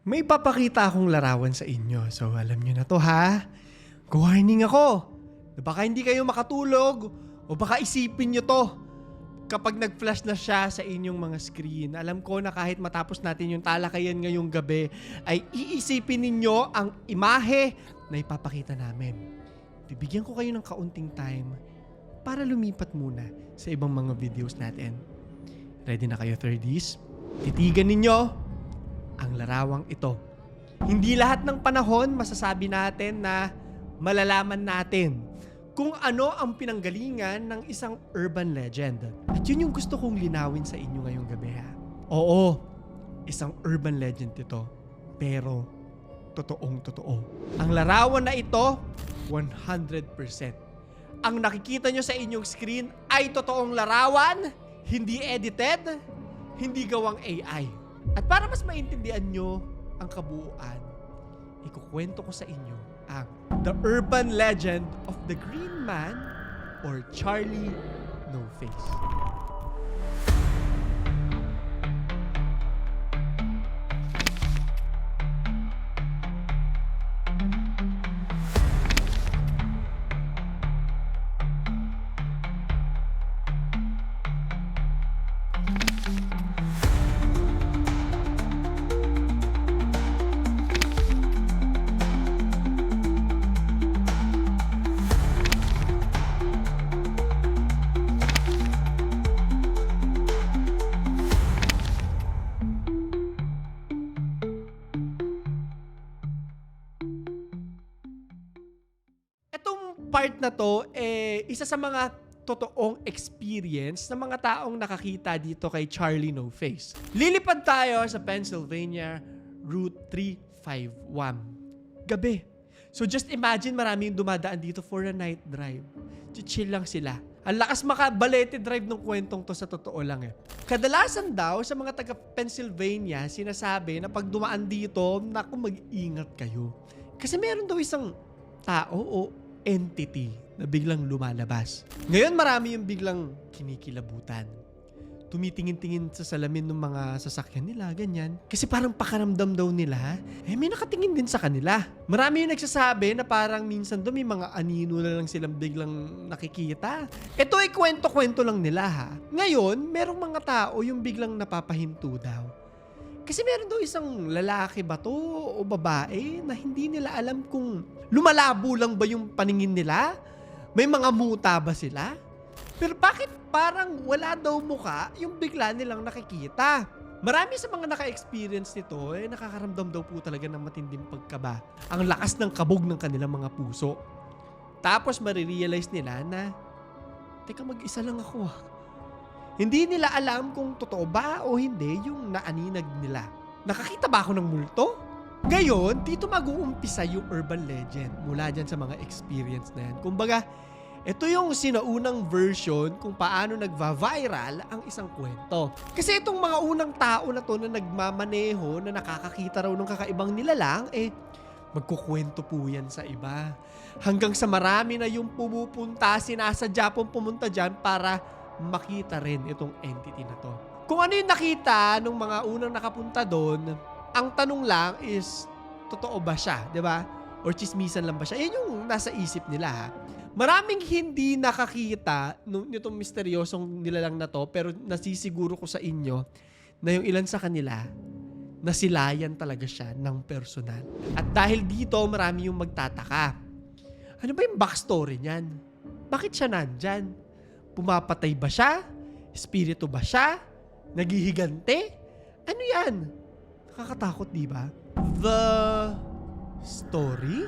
May papakita akong larawan sa inyo. So alam nyo na to ha. Warning ako. Na baka hindi kayo makatulog o baka isipin nyo to kapag nag-flash na siya sa inyong mga screen. Alam ko na kahit matapos natin yung talakayan ngayong gabi ay iisipin ninyo ang imahe na ipapakita namin. Bibigyan ko kayo ng kaunting time para lumipat muna sa ibang mga videos natin. Ready na kayo, 30s? Titigan ninyo ang larawang ito. Hindi lahat ng panahon masasabi natin na malalaman natin kung ano ang pinanggalingan ng isang urban legend. At yun yung gusto kong linawin sa inyo ngayong gabi ha. Oo, isang urban legend ito. Pero, totoong totoo. Ang larawan na ito, 100%. Ang nakikita nyo sa inyong screen ay totoong larawan, hindi edited, hindi gawang AI. At para mas maintindihan nyo ang kabuuan, ikukwento ko sa inyo ang The Urban Legend of the Green Man or Charlie No Face. Part na to, isa sa mga totoong experience ng mga taong nakakita dito kay Charlie No Face. Lilipad tayo sa Pennsylvania Route 351. Gabi. So just imagine maraming dumadaan dito for a night drive. Chill lang sila. Ang lakas makabalete drive ng kwentong to sa totoo lang eh. Kadalasan daw sa mga taga Pennsylvania, sinasabi na pag dumaan dito, naku mag-ingat kayo. Kasi meron daw isang tao o entity na biglang lumalabas. Ngayon marami yung biglang kinikilabutan. Tumitingin-tingin sa salamin ng mga sasakyan nila, ganyan. Kasi parang pakaramdam daw nila, may nakatingin din sa kanila. Marami yung nagsasabi na parang minsan daw may mga anino na lang silang biglang nakikita. Ito ay kwento-kwento lang nila ha. Ngayon, merong mga tao yung biglang napapahinto daw. Kasi meron daw isang lalaki ba to o babae na hindi nila alam kung lumalabo lang ba yung paningin nila? May mga muta ba sila? Pero bakit parang wala daw muka yung bigla nilang nakikita? Marami sa mga naka-experience nito nakakaramdam daw po talaga ng matinding pagkaba. Ang lakas ng kabog ng kanilang mga puso. Tapos marirealize nila na, teka mag-isa lang ako. Hindi nila alam kung totoo ba o hindi yung naaninag nila. Nakakita ba ako ng multo? Ngayon, dito mag-uumpisa yung urban legend mula dyan sa mga experience na yan. Kumbaga, ito yung sinaunang version kung paano nagva-viral ang isang kwento. Kasi itong mga unang tao na to na nagmamaneho, na nakakakita raw ng kakaibang nilalang, magkukwento po yan sa iba. Hanggang sa marami na yung pumupunta, sinasadya pong pumunta dyan para makita rin itong entity na to. Kung ano yung nakita nung mga unang nakapunta doon, ang tanong lang is, totoo ba siya? Diba? Or chismisan lang ba siya? Yan yung nasa isip nila ha. Maraming hindi nakakita nitong misteryosong nilalang na to, pero nasisiguro ko sa inyo na yung ilan sa kanila, nasilayan talaga siya ng personal. At dahil dito, marami yung magtataka. Ano ba yung backstory niyan? Bakit siya nandyan? Pumapatay ba siya? Espiritu ba siya? Naghihigante? Ano yan? Nakakatakot, di ba? The story?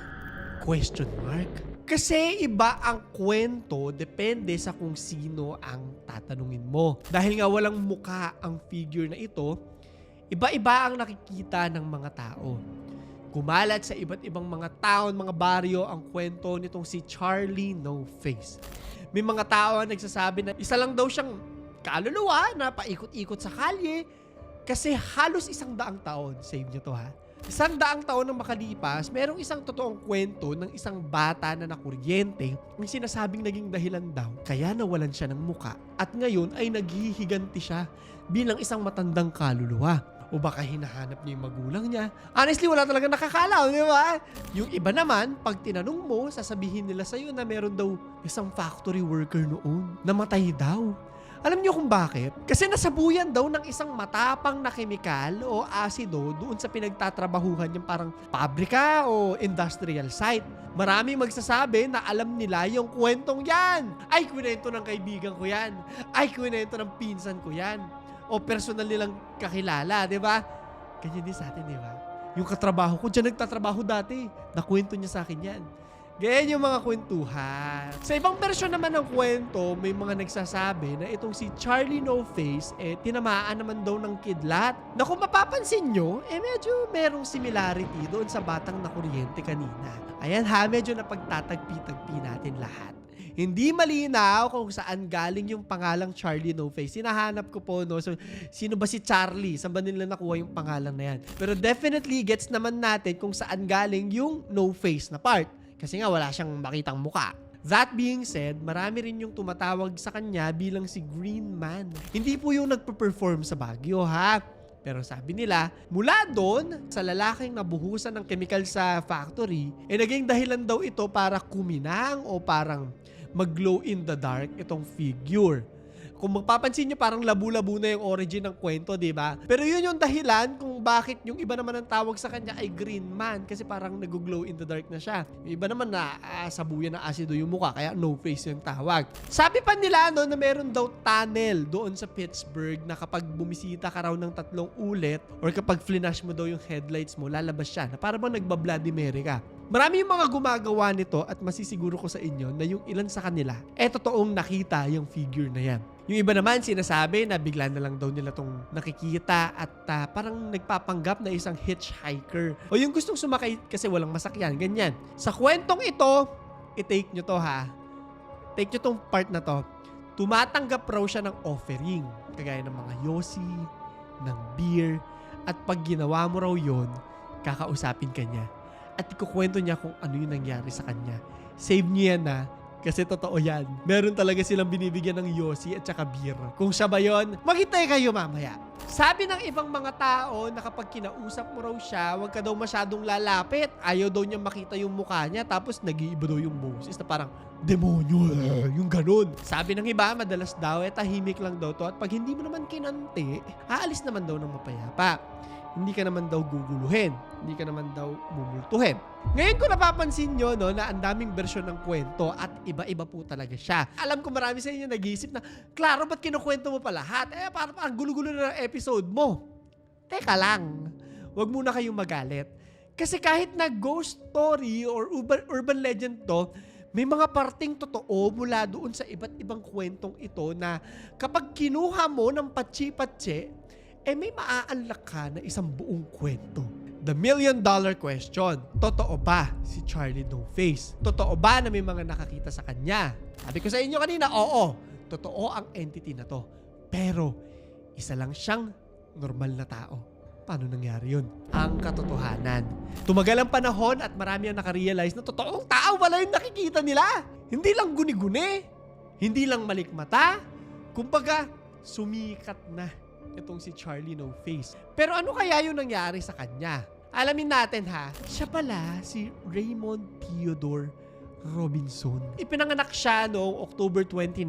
Question mark. Kasi iba ang kwento depende sa kung sino ang tatanungin mo. Dahil nga walang muka ang figure na ito, iba-iba ang nakikita ng mga tao. Kumalat sa iba't ibang mga town, mga baryo ang kwento nitong si Charlie No Face. May mga tao ang nagsasabi na isa lang daw siyang kaluluwa na paikot-ikot sa kalye kasi halos 100 taon. Save nyo to ha. 100 taon nang makalipas, merong isang totoong kwento ng isang bata na nakuryente ang sinasabing naging dahilan daw kaya nawalan siya ng muka at ngayon ay naghihiganti siya bilang isang matandang kaluluwa. O baka hinahanap niya yung magulang niya. Honestly, wala talaga nakakalaw, di ba? Yung iba naman, pag tinanong mo, sasabihin nila sa'yo na meron daw isang factory worker noon. Namatay daw. Alam niyo kung bakit? Kasi nasabuyan daw ng isang matapang na kemikal o asido doon sa pinagtatrabahuhan yung parang pabrika o industrial site. Maraming magsasabi na alam nila yung kwentong yan. Ay, kwento ng kaibigan ko yan. Ay, kwento ng pinsan ko yan. O personal nilang kakilala, di ba? Ganyan din sa atin, di ba? Yung katrabaho ko, dyan nagtatrabaho dati. Nakwento niya sa akin yan. Ganyan yung mga kwentuhan. Sa ibang version naman ng kwento, may mga nagsasabi na itong si Charlie No Face, tinamaan naman daw ng kidlat. Na kung mapapansin nyo, medyo merong similarity doon sa batang na kuryente kanina. Ayan ha, medyo napagtatagpi-tagpi natin lahat. Hindi malinaw kung saan galing yung pangalang Charlie No Face. Sinahanap ko po, no? So, sino ba si Charlie? Saan ba nila nakuha yung pangalan na yan? Pero definitely, gets naman natin kung saan galing yung No Face na part. Kasi nga wala siyang makitang muka. That being said, marami rin yung tumatawag sa kanya bilang si Green Man. Hindi po yung nagpo-perform sa Baguio, ha? Pero sabi nila, mula doon, sa lalaking nabuhusan ng chemical sa factory, naging dahilan daw ito para kuminang o parang mag-glow in the dark itong figure. Kung magpapansin nyo, parang labu-labu na yung origin ng kwento, di ba? Pero yun yung dahilan kung bakit yung iba naman ang tawag sa kanya ay Green Man, kasi parang nag-glow in the dark na siya. Yung iba naman na sabuyan na asido yung mukha, kaya No Face yung tawag. Sabi pa nila no, na meron daw tunnel doon sa Pittsburgh na kapag bumisita ka raw ng 3 ulit or kapag flash mo daw yung headlights mo, lalabas siya na parang bang nagba-Bloody Mary ka. Marami yung mga gumagawa nito at masisiguro ko sa inyo na yung ilan sa kanila, totoong nakita yung figure na yan. Yung iba naman sinasabi na bigla na lang daw nila tong nakikita at parang nagpapanggap na isang hitchhiker. O yung gustong sumakay kasi walang masakyan, ganyan. Sa kwentong ito, i-take nyo to ha. Take nyo tong part na to. Tumatanggap raw siya ng offering. Kagaya ng mga yosi, ng beer. At pag ginawa mo raw yun, kakausapin ka niya. At ikukwento niya kung ano yung nangyari sa kanya. Save niyo yan ha. Kasi totoo yan. Meron talaga silang binibigyan ng yosi at saka beer. Kung siya ba yun, maghintay kayo mamaya. Sabi ng ibang mga tao na kapag kinausap mo raw siya, huwag ka daw masyadong lalapit. Ayaw daw niya makita yung mukha niya, tapos nag-iiba daw yung boses na parang demonyo, yung ganun. Sabi ng iba, madalas daw, tahimik lang daw to. At pag hindi mo naman kinante, aalis naman daw ng mapayapa. Hindi ka naman daw guguluhin. Hindi ka naman daw mumultuhin. Ngayon ko napapansin nyo no, na ang daming bersyon ng kwento at iba-iba po talaga siya. Alam ko marami sa inyo nag-iisip na, klaro, ba't kinukwento mo pa lahat? Parang gulo-gulo na ng episode mo. Teka lang. Huwag muna kayong magalit. Kasi kahit na ghost story or urban legend to, may mga parting totoo mula doon sa iba't ibang kwentong ito na kapag kinuha mo ng patsi-patsi, may maaanlak ka na isang buong kwento. The $1,000,000 question. Totoo ba si Charlie No Face? Totoo ba na may mga nakakita sa kanya? Sabi ko sa inyo kanina, oo. Totoo ang entity na to. Pero, isa lang siyang normal na tao. Paano nangyari yun? Ang katotohanan. Tumagal ang panahon at marami ang nakarealize na totoong tao wala yung nakikita nila. Hindi lang guni-guni. Hindi lang malikmata. Kumbaga, sumikat na itong si Charlie No Face. Pero ano kaya yung nangyari sa kanya? Alamin natin ha. Siya pala si Raymond Theodore Robinson. Ipinanganak siya noong October 29,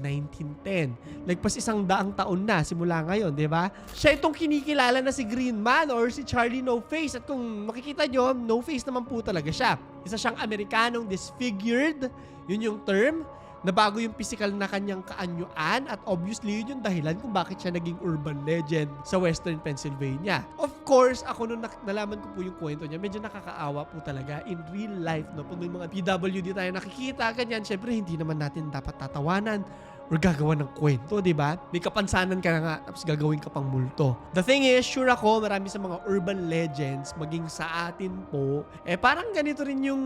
1910. Lagpas 100 taon na simula ngayon, di ba? Siya itong kinikilala na si Green Man or si Charlie No Face. At kung makikita nyo, No Face naman po talaga siya. Isa siyang Amerikanong disfigured. Yun yung term. Nabago yung physical na kanyang kaanyuan at obviously yun yung dahilan kung bakit siya naging urban legend sa Western Pennsylvania. Of course, ako nung nalaman ko po yung kwento niya, medyo nakakaawa po talaga in real life. No? Pag may mga PWD tayo nakikita, ganyan, syempre hindi naman natin dapat tatawanan or gagawa ng kwento, di ba? May kapansanan ka na nga, tapos gagawin ka pang multo. The thing is, sure ako, marami sa mga urban legends, maging sa atin po, parang ganito rin yung,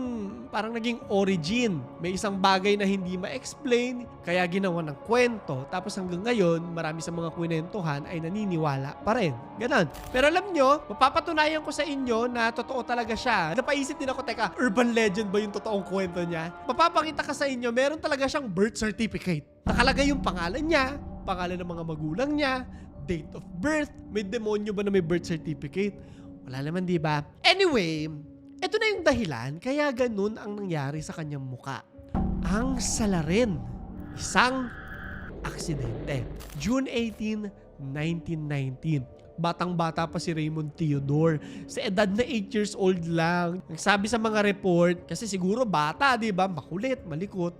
parang naging origin. May isang bagay na hindi ma-explain, kaya ginawa ng kwento. Tapos hanggang ngayon, marami sa mga kwinentohan ay naniniwala pa rin. Ganon. Pero alam nyo, mapapatunayan ko sa inyo na totoo talaga siya. Napaisip din ako, teka, urban legend ba yung totoong kwento niya? Mapapakita ka sa inyo, meron talaga siyang birth certificate. Nakalagay yung pangalan niya, pangalan ng mga magulang niya, date of birth, may demonyo ba na may birth certificate? Wala naman, di ba? Anyway, ito na yung dahilan kaya ganun ang nangyari sa kanyang muka. Ang salarin, isang aksidente. June 18, 1919. Batang-bata pa si Raymond Theodore. Sa edad na 8 years old lang. Nagsabi sa mga report, kasi siguro bata, di ba? Makulit, malikot.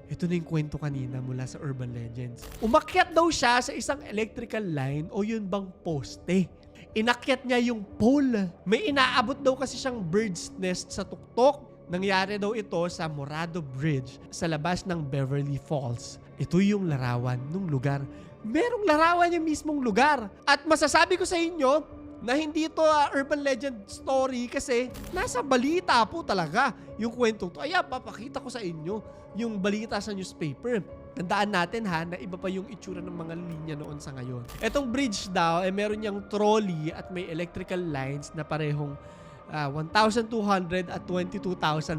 Ito na yung kwento kanina mula sa Urban Legends. Umakyat daw siya sa isang electrical line o yun bang poste. Inakyat niya yung pole. May inaabot daw kasi siyang bird's nest sa tuktok. Nangyari daw ito sa Morado Bridge sa labas ng Beverly Falls. Ito yung larawan ng lugar. Merong larawan yung mismong lugar. At masasabi ko sa inyo na hindi ito urban legend story kasi nasa balita po talaga yung kwentong to. Ayan, papakita ko sa inyo yung balita sa newspaper. Tandaan natin ha, na iba pa yung itsura ng mga linya noon sa ngayon. Etong bridge daw, meron niyang trolley at may electrical lines na parehong 1,200 at 22,000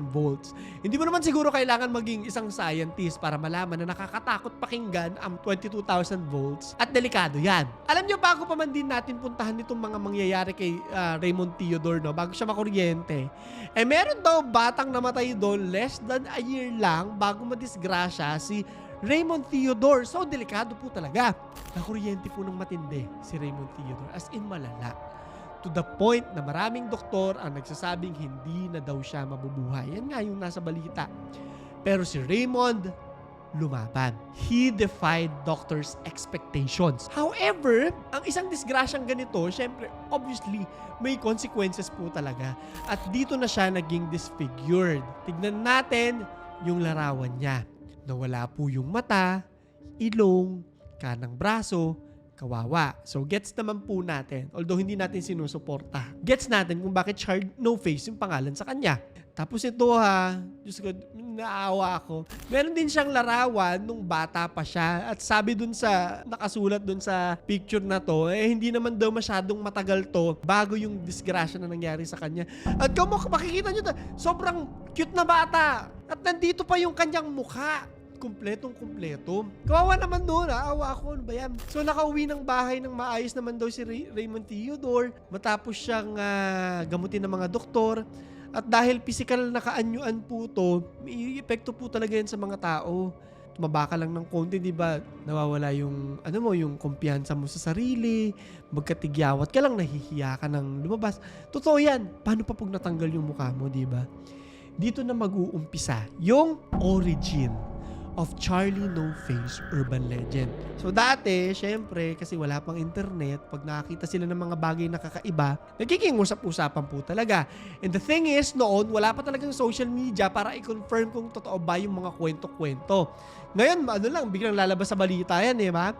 volts. Hindi mo naman siguro kailangan maging isang scientist para malaman na nakakatakot pakinggan ang 22,000 volts at delikado yan. Alam nyo, bago pa man din natin puntahan itong mga mangyayari kay Raymond Theodore, no, bago siya makuryente, meron daw batang namatay doon less than a year lang bago madisgrasya si Raymond Theodore. So, delikado po talaga. Nakuryente po ng matindi si Raymond Theodore. As in, malala. To the point na maraming doktor ang nagsasabing hindi na daw siya mabubuhay. Yan nga yung nasa balita. Pero si Raymond, lumaban. He defied doctors' expectations. However, ang isang disgrasyang ganito, syempre, obviously, may consequences po talaga. At dito na siya naging disfigured. Tignan natin yung larawan niya. Nawala po yung mata, ilong, kanang braso, kawawa. So, gets naman po natin. Although, hindi natin sinusuporta. Gets natin kung bakit Charlie No Face yung pangalan sa kanya. Tapos ito ha, Diyos ko, naawa ako. Meron din siyang larawan nung bata pa siya. At sabi dun sa, nakasulat dun sa picture na to, hindi naman daw masyadong matagal to bago yung disgrasya na nangyari sa kanya. At kung makikita nyo, sobrang cute na bata. At nandito pa yung kanyang mukha. Kumpletong-kumpleto. Kawawa naman doon, awa ako. Ano ba yan? So, nakauwi ng bahay ng maayos naman daw si Raymond Theodore matapos siyang gamutin ng mga doktor. At dahil physical na kaanyuan po to, may epekto po talaga yan sa mga tao. Tumaba ka lang ng konti, di ba? Nawawala yung, yung kumpiyansa mo sa sarili, magkatigyawat ka lang, nahihiya ka ng lumabas. Totoo yan. Paano pa pag natanggal yung mukha mo, di ba? Dito na mag-uumpisa yung origin of Charlie No Face Urban Legend. So dati, syempre, kasi wala pang internet, pag nakakita sila ng mga bagay na kakaiba, nagiging usap-usapan po talaga. And the thing is, noon, wala pa talagang social media para i-confirm kung totoo ba yung mga kwento-kwento. Ngayon, biglang lalabas sa balita yan, di ba?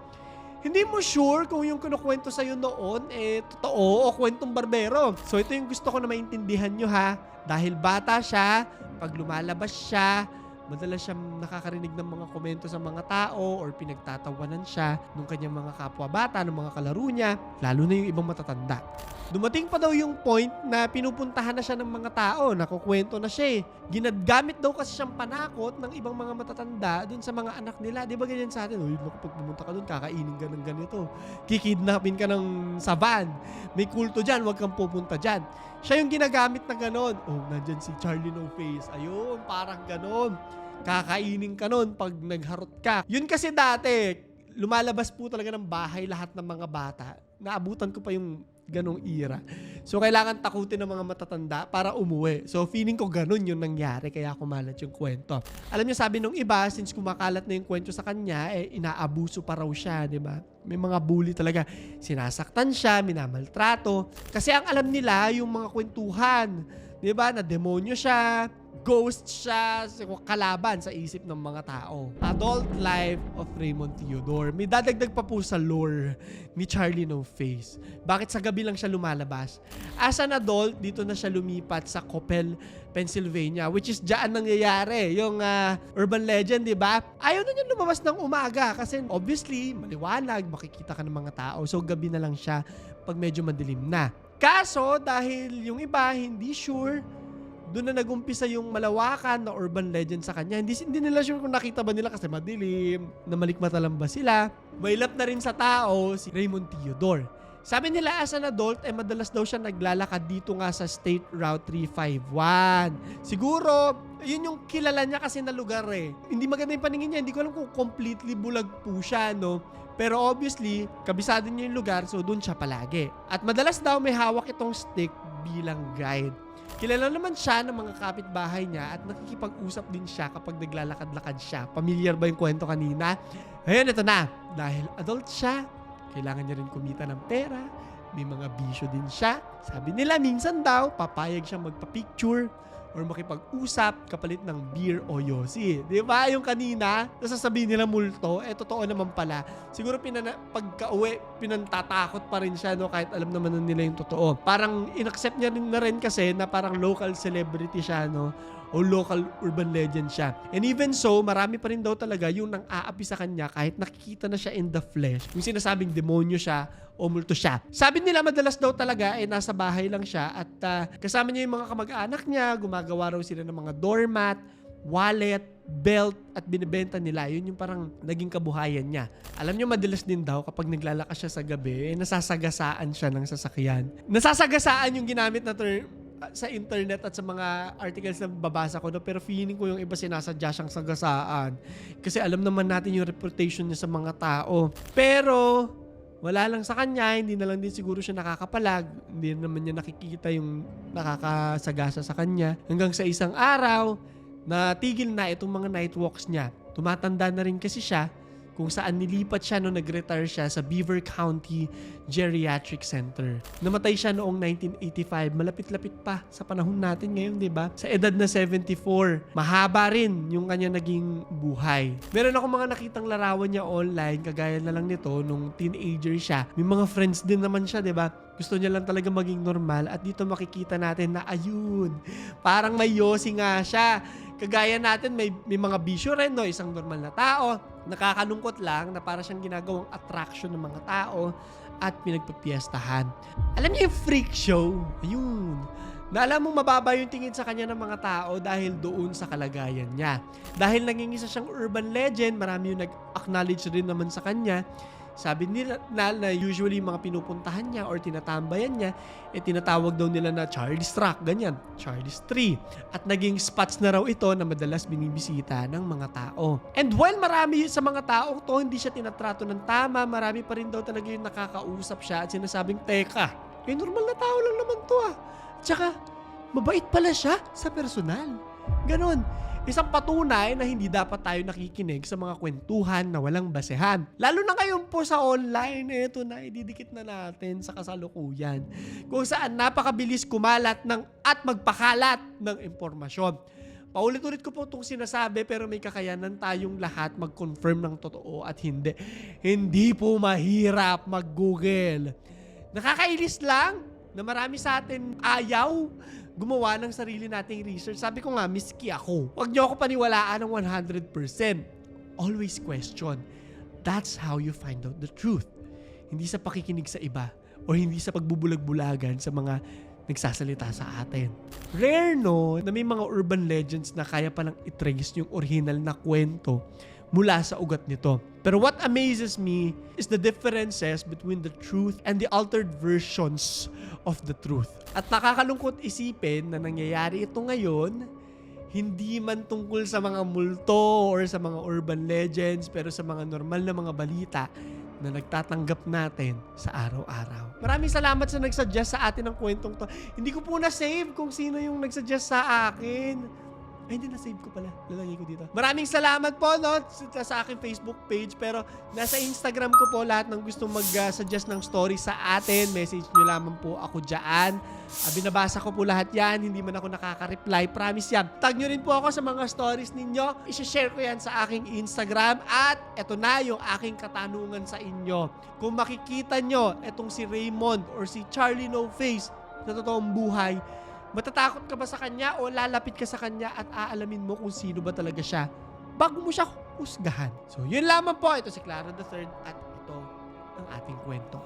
Hindi mo sure kung yung kinukwento sa'yo noon, totoo o kwentong barbero. So ito yung gusto ko na maintindihan nyo ha. Dahil bata siya, pag lumalabas siya, madalas siyang nakakarinig ng mga komento sa mga tao or pinagtatawanan siya ng kanyang mga kapwa-bata, ng mga kalaro niya, lalo na yung ibang matatanda. Dumating pa daw yung point na pinupuntahan na siya ng mga tao, nakukwento na siya Ginagamit daw kasi siyang panakot ng ibang mga matatanda dun sa mga anak nila. Di ba ganyan sa atin? Uy, pag pumunta ka dun, kakainin ka ng ganito. Kikidnapin ka ng savan. May kulto dyan, huwag kang pupunta dyan. Siya yung ginagamit na ganon. Oh, nandyan si Charlie No Face. Ayun, parang ganon. Kakainin ka nun pag nagharot ka. Yun kasi dati, lumalabas po talaga ng bahay lahat ng mga bata. Naabutan ko pa yung ganong era. So, kailangan takutin ng mga matatanda para umuwi. So, feeling ko ganon yung nangyari kaya kumalat yung kwento. Alam niyo, sabi nung iba, since kumakalat na yung kwento sa kanya, inaabuso pa raw siya, di ba? May mga bully talaga. Sinasaktan siya, minamaltrato. Kasi ang alam nila, yung mga kwentuhan, di ba, na demonyo siya, ghost siya, kalaban sa isip ng mga tao. Adult life of Raymond Theodore. May dadagdag pa po sa lore ni Charlie No Face. Bakit sa gabi lang siya lumalabas? As an adult, dito na siya lumipat sa Coppell, Pennsylvania, which is dyan nangyayari. Yung urban legend, di ba? Ayaw na niya lumabas ng umaga kasi obviously, maliwanag, makikita ka ng mga tao. So, gabi na lang siya pag medyo madilim na. Kaso, dahil yung iba hindi sure, Doon na nagumpisa yung malawakan na urban legend sa kanya. Hindi nila sure kung nakita ba nila kasi madilim, na malikmata lang ba sila. Mailap na rin sa tao si Raymond Theodore. Sabi nila as an adult, madalas daw siya naglalakad dito nga sa State Route 351. Siguro, yun yung kilala niya kasi na lugar eh. Hindi maganda yung paningin niya. Hindi ko alam kung completely bulag po siya, no? Pero obviously, kabisado niya yung lugar, so doon siya palagi. At madalas daw may hawak itong stick bilang guide. Kilala naman siya ng mga kapitbahay niya at nakikipag-usap din siya kapag naglalakad-lakad siya. Familiar ba yung kwento kanina? Ayun, ito na. Dahil adult siya, kailangan niya rin kumita ng pera. May mga bisyo din siya. Sabi nila, minsan daw, papayag siya magpa-picture or makipag-usap kapalit ng beer o yosi. Di ba? Yung kanina, nasasabihin nila multo, totoo naman pala. Siguro pagka-uwi, pinantatakot pa rin siya, no? Kahit alam naman nila yung totoo. Parang inaccept niya rin na rin kasi na parang local celebrity siya, no? O local urban legend siya. And even so, marami pa rin daw talaga yung nang-aapi sa kanya kahit nakikita na siya in the flesh. Yung sinasabing demonyo siya o multo siya. Sabi nila madalas daw talaga nasa bahay lang siya at kasama niya yung mga kamag-anak niya, gumagawa raw sila ng mga doormat, wallet, belt at binibenta nila. Yun yung parang naging kabuhayan niya. Alam niyo madalas din daw kapag naglalakas siya sa gabi, nasasagasaan siya ng sasakyan. Nasasagasaan yung ginamit na term sa internet at sa mga articles na babasa ko, no? Pero feeling ko yung iba sinasadya siyang sagasaan. Kasi alam naman natin yung reputation niya sa mga tao. Pero wala lang sa kanya, hindi na lang din siguro siya nakakapalag, hindi naman niya nakikita yung nakakasagasa sa kanya. Hanggang sa isang araw, natigil na itong mga night walks niya. Tumatanda na rin kasi siya kung saan nilipat siya nung nag-retire siya sa Beaver County Geriatric Center. Namatay siya noong 1985. Malapit-lapit pa sa panahon natin ngayon, di ba? Sa edad na 74. Mahaba rin yung kanya naging buhay. Meron ako mga nakitang larawan niya online, kagaya na lang nito, nung teenager siya. May mga friends din naman siya, di ba? Gusto niya lang talaga maging normal at dito makikita natin na ayun, parang may yosi nga siya. Kagaya natin, may mga bisyo rin, no? Isang normal na tao. Nakakalungkot lang na para siyang ginagawang attraction ng mga tao at pinagpapiestahan. Alam niyo yung freak show? Ayun. Na alam mong mababa yung tingin sa kanya ng mga tao dahil doon sa kalagayan niya. Dahil nangingisa siyang urban legend, marami yung nag-acknowledge rin naman sa kanya. Sabi nila na usually mga pinupuntahan niya or tinatambayan niya, tinatawag daw nila na Charlie's Rock, ganyan, Charlie's Tree. At naging spots na raw ito na madalas binibisita ng mga tao. And while marami sa mga tao to, hindi siya tinatrato ng tama, marami pa rin daw talaga yung nakakausap siya at sinasabing, teka, normal na tao lang naman to ah. Tsaka, mabait pala siya sa personal. Ganon. Isang patunay na hindi dapat tayo nakikinig sa mga kwentuhan na walang basehan. Lalo na ngayon po sa online, ito na, ididikit na natin sa kasalukuyan. Kung saan napakabilis kumalat at magpakalat ng impormasyon. Paulit-ulit ko po itong sinasabi pero may kakayanan tayong lahat mag-confirm ng totoo at hindi. Hindi po mahirap mag-Google. Nakakainis lang na marami sa atin ayaw gumawa ng sarili nating research. Sabi ko nga, miski ako. Huwag niyo ako paniwalaan ng 100%. Always question. That's how you find out the truth. Hindi sa pakikinig sa iba o hindi sa pagbubulag-bulagan sa mga nagsasalita sa atin. Rare no, na may mga urban legends na kaya palang itrace yung original na kwento mula sa ugat nito. Pero what amazes me is the differences between the truth and the altered versions of the truth. At nakakalungkot isipin na nangyayari ito ngayon, hindi man tungkol sa mga multo or sa mga urban legends, pero sa mga normal na mga balita na nagtatanggap natin sa araw-araw. Maraming salamat sa nagsuggest sa atin ng kwentong to. Hindi ko po na-save kung sino yung nagsuggest sa akin. Ay, hindi na-save ko pala. Lalagay ko dito. Maraming salamat po, no, sa aking Facebook page. Pero nasa Instagram ko po lahat ng gusto mag-suggest ng story sa atin. Message nyo lamang po ako dyan. Binabasa ko po lahat yan. Hindi man ako nakaka-reply. Promise yan. Tag nyo rin po ako sa mga stories ninyo. I-share ko yan sa aking Instagram. At eto na yung aking katanungan sa inyo. Kung makikita nyo etong si Raymond or si Charlie No Face na totoong buhay, matatakot ka ba sa kanya o lalapit ka sa kanya at aalamin mo kung sino ba talaga siya bago mo siya husgahan? So, yun lamang po. Ito si Clara III at ito ang ating kwento.